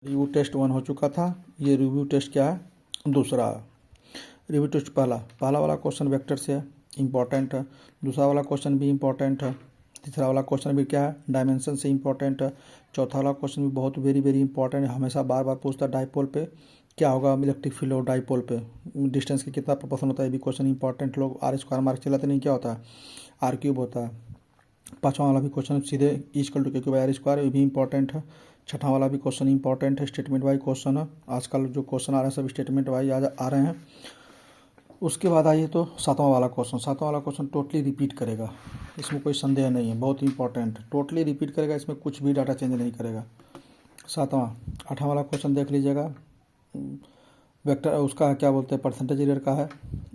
Review test 1 हो चुका था। ये रिव्यू टेस्ट क्या है? दूसरा। रिव्यू टेस्ट पहला वाला क्वेश्चन वेक्टर से है, इंपॉर्टेंट है। दूसरा वाला क्वेश्चन भी इंपॉर्टेंट है। तीसरा वाला क्वेश्चन भी क्या है? डायमेंशन से इंपॉर्टेंट है। चौथा वाला क्वेश्चन भी बहुत वेरी वेरी इंपॉर्टेंट है, हमेशा बार बार पूछता है डाइपोल पे क्या होगा, इलेक्ट्रिक फील्ड और डाइपोल पे डिस्टेंस की कितना प्रोपोर्शन होता है। ये भी क्वेश्चन इंपॉर्टेंट। लोग आर स्क्वायर मार्क चलाते नहीं, क्या होता है? आर क्यूब होता है। पाँचवा वाला भी क्वेश्चन सीधे इक्वल टू के क्यू बाई आर स्क्वायर, ये भी इंपॉर्टेंट है। छठा वाला भी क्वेश्चन इंपॉर्टेंट है, स्टेटमेंट वाइज क्वेश्चन है। आजकल जो क्वेश्चन आ रहे हैं सब स्टेटमेंट वाइज आ रहे हैं। उसके बाद आइए तो सातवां वाला क्वेश्चन टोटली रिपीट करेगा, इसमें कोई संदेह नहीं है, बहुत इंपॉर्टेंट। टोटली रिपीट करेगा, इसमें कुछ भी डाटा चेंज नहीं करेगा। सातवां। आठवां वाला क्वेश्चन देख लीजिएगा, वेक्टर उसका क्या बोलते हैं, परसेंटेज एरियर का है,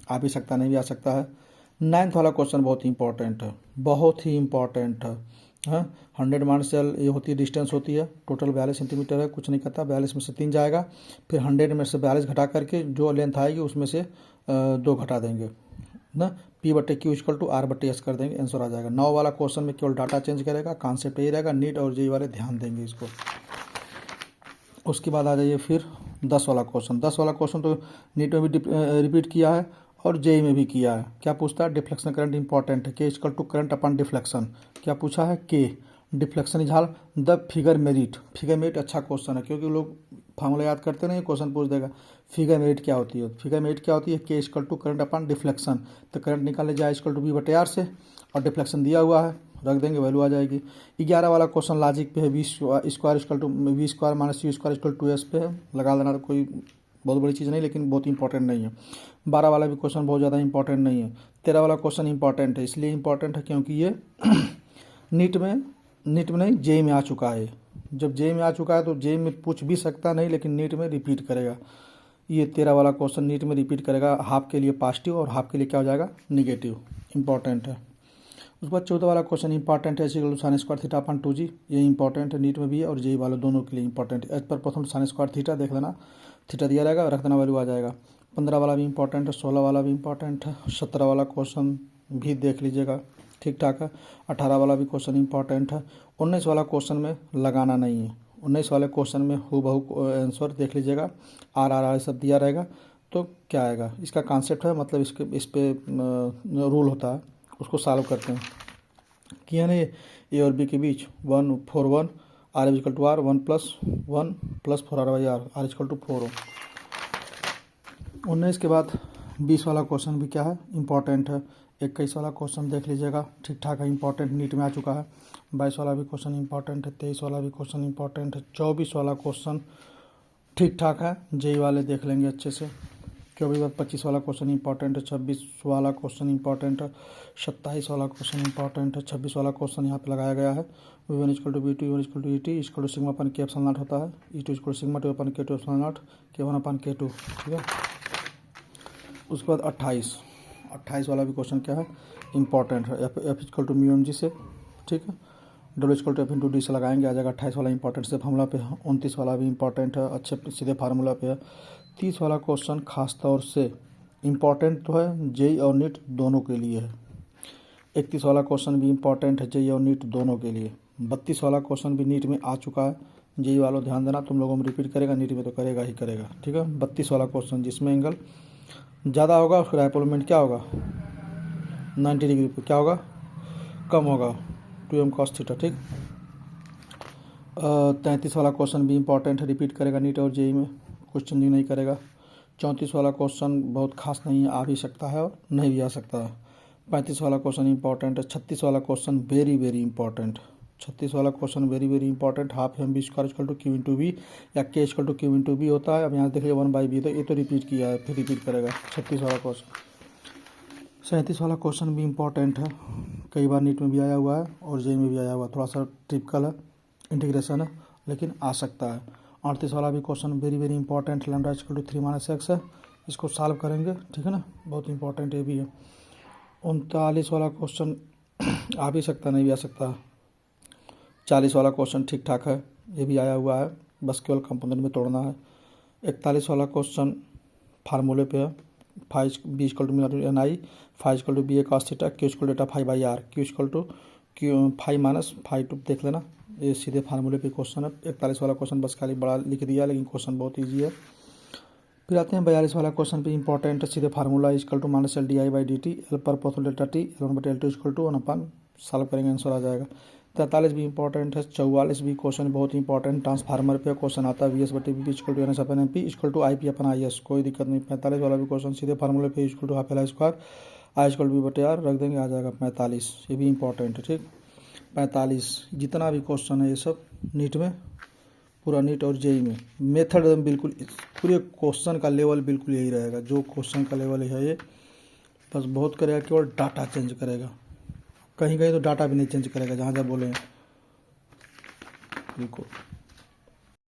आ भी सकता नहीं भी आ सकता है। नाइन्थ वाला क्वेश्चन बहुत इंपॉर्टेंट है, बहुत ही इंपॉर्टेंट है। हाँ, 100 मान सेल ये होती है, डिस्टेंस होती है, टोटल 42 सेंटीमीटर है, कुछ नहीं करता। 42 में से 3 जाएगा, फिर 100 में से 42 घटा करके जो लेंथ आएगी उसमें से 2 घटा देंगे ना, P/Q इक्वल टू R/S कर देंगे, आंसर आ जाएगा। 9 वाला क्वेश्चन में केवल डाटा चेंज करेगा, कॉन्सेप्ट यही रहेगा। नीट और जेईई वाले ध्यान देंगे इसको। उसके बाद आ जाइए फिर 10 वाला क्वेश्चन तो नीट में भी रिपीट किया है और जेईई में भी किया है। क्या पूछता है? डिफ्लेक्शन करंट इंपॉर्टेंट है। K equal to current upon deflection. क्या पूछा है? के डिफ्लेक्शन इज हाल द फिगर मेरिट अच्छा क्वेश्चन है, क्योंकि लोग फार्मूला याद करते नहीं, क्वेश्चन पूछ देगा फिगर मेरिट क्या होती है। फिगर मेरिट क्या होती है? K equal to current upon deflection. तो करंट निकालने जाए इक्वल टू V/R से, और डिफ्लेक्शन दिया हुआ है, रख देंगे, वैल्यू आ जाएगी। 11 वाला क्वेश्चन लॉजिक पे है, V square equal to V square minus U square equal to S पे है, लगा देना, कोई बहुत बड़ी चीज़ नहीं, लेकिन बहुत इंपॉर्टेंट नहीं है। 12 वाला भी क्वेश्चन बहुत ज़्यादा इंपॉर्टेंट नहीं है। 13 वाला क्वेश्चन इंपॉर्टेंट है, इसलिए इंपॉर्टेंट है क्योंकि ये नीट में नहीं, जेईई में आ चुका है। जब जेईई में आ चुका है तो जेईई में पूछ भी सकता नहीं, लेकिन नीट में रिपीट करेगा। ये 13 वाला क्वेश्चन नीट में रिपीट करेगा, हाफ के लिए पॉजिटिव और हाफ के लिए क्या हो जाएगा, निगेटिव, इंपॉर्टेंट है। उसके बाद 14 वाला क्वेश्चन इंपॉर्टेंट है, साइन स्क्वायर थीटा अपन 2g, ये इंपॉर्टेंट है, नीट में भी है और जेईई वालों दोनों के लिए इंपॉर्टेंट है। एज पर प्रथम साइन स्क्वायर थीटा देख लेना, थीटा दिया रहेगा, रख देना, वैल्यू आ जाएगा। 15 वाला भी इंपॉर्टेंट है, 16 वाला भी इंपॉर्टेंट है, 17 वाला क्वेश्चन भी देख लीजिएगा, ठीक ठाक है। 18 वाला भी क्वेश्चन इंपॉर्टेंट है। 19 वाला क्वेश्चन में लगाना नहीं है, 19 वाले क्वेश्चन में हूबहू आंसर देख लीजिएगा, आर सब दिया रहेगा, तो क्या आएगा, इसका कॉन्सेप्ट है, मतलब इस पे रूल होता है, उसको सॉल्व करते हैं। किया नहीं, ए और बी के बीच 1 4 1 R equal to R 1 plus 4R/R, R equal to 4 हो। 19 के बाद 20 वाला क्वेश्चन भी क्या है, इंपॉर्टेंट है। 21 वाला क्वेश्चन देख लीजिएगा, ठीक ठाक है, इंपॉर्टेंट, नीट में आ चुका है। 22 वाला भी क्वेश्चन इंपॉर्टेंट है। 23 वाला भी क्वेश्चन इंपॉर्टेंट है। 24 वाला क्वेश्चन ठीक ठाक है, जेईई वाले देख लेंगे अच्छे से। 25 वाला क्वेश्चन इंपॉर्टेंट है। 26 वाला क्वेश्चन इंपॉर्टेंट है। 27 वाला क्वेश्चन इंपॉर्टेंट है। 26 वाला क्वेश्चन यहाँ पे लगाया गया है, V1 equal to V2, V1 equal to ET equal to sigma upon K epsilon naught होता है, E2 equal to sigma 2 upon K2 epsilon naught, K1 upon K2, ठीक है। उसके बाद 28 वाला भी क्वेश्चन क्या है, इंपॉर्टेंट है, F इक्वल टू μmg से, ठीक है। W इक्वल टू F/D से लगाएंगे, आ जाएगा। 28 वाला इंपॉर्टेंट से फार्मूला पे है। 29 वाला भी इंपॉर्टेंट है, अच्छे सीधे फार्मूला पे है। 30 वाला क्वेश्चन खास तौर से इंपॉर्टेंट तो है, जेईई और नीट दोनों के लिए है। 31 वाला क्वेश्चन भी इंपॉर्टेंट है, जेईई और नीट दोनों के लिए। 32 वाला क्वेश्चन भी नीट में आ चुका है, जेईई वालों ध्यान देना, तुम लोगों में रिपीट करेगा, नीट में तो करेगा ही करेगा, ठीक है। 32 वाला क्वेश्चन जिसमें एंगल ज़्यादा होगा उसका डायपोल क्या होगा, 90 डिग्री पे क्या होगा, कम होगा, 2m cos थीटा, ठीक। 33 वाला क्वेश्चन भी इंपॉर्टेंट है, रिपीट करेगा नीट और जेईई में, कुछ चेंजिंग नहीं करेगा। 34 वाला क्वेश्चन बहुत खास नहीं है, आ भी सकता है और नहीं भी आ सकता है। 35 वाला क्वेश्चन इंपॉर्टेंट है। 36 वाला क्वेश्चन वेरी वेरी इंपॉर्टेंट, 36 वाला question very very important. Half M B square equal to Q into B या K equal to Q into B होता है। अब यहाँ देखिए 1/b, तो ये तो रिपीट किया है, फिर रिपीट करेगा। 36 वाला क्वेश्चन। 37 वाला क्वेश्चन भी इंपॉर्टेंट है, कई बार नीट में भी आया हुआ है और जेईई में भी आया हुआ है, थोड़ा सा टिपिकल है, इंटीग्रेशन है, लेकिन आ सकता है। 38 वाला भी question very very important, lambda equal to 3 - x है, इसको सॉल्व करेंगे, ठीक है ना, बहुत इंपॉर्टेंट ये भी है। 39 वाला क्वेश्चन आ भी सकता नहीं भी आ सकता। 40 वाला क्वेश्चन ठीक ठाक है, ये भी आया हुआ है, बस केवल कंपोनेंट में तोड़ना है। 41 वाला क्वेश्चन फार्मूले पे है, B equal to μ/Ni, five equal to BA cos theta, Q equal to डेटा 5/R, Q equal to Q 5 - 5 देख लेना, ये सीधे फार्मूले पे क्वेश्चन है। 41 वाला क्वेश्चन बस खाली बड़ा लिख दिया, लेकिन क्वेश्चन बहुत ईजी है। फिर आते हैं 42 वाला क्वेश्चन पे, इंपॉर्टेंट है। सीधे formula equal to minus L D I by D T, L पर पोथल delta T, L1/L2 equal to 1/, solve करेंगे आंसर आ जाएगा। 43 भी इंपॉर्टेंट है। 44 भी क्वेश्चन बहुत इंपॉर्टेंट, ट्रांसफार्मर पे क्वेश्चन आता है। VS/VP equal to NS/NP equal to IP/IS, कोई दिक्कत नहीं। 45 वाला भी क्वेश्चन सीधे फार्मूले पे equal to half L I square I equal to V/R रख देंगे, आ जाएगा 45। ये भी इंपॉर्टेंट है, ठीक। 45 जितना भी क्वेश्चन है ये सब नीट में, पूरा नीट और जेई में मेथड एकदम बिल्कुल पूरे क्वेश्चन का लेवल बिल्कुल यही रहेगा। जो क्वेश्चन का लेवल है ये, बस बहुत करेगा, केवल डाटा चेंज करेगा। कहीं कहीं तो डाटा भी नहीं चेंज करेगा, जहाँ जहाँ बोले बिल्कुल।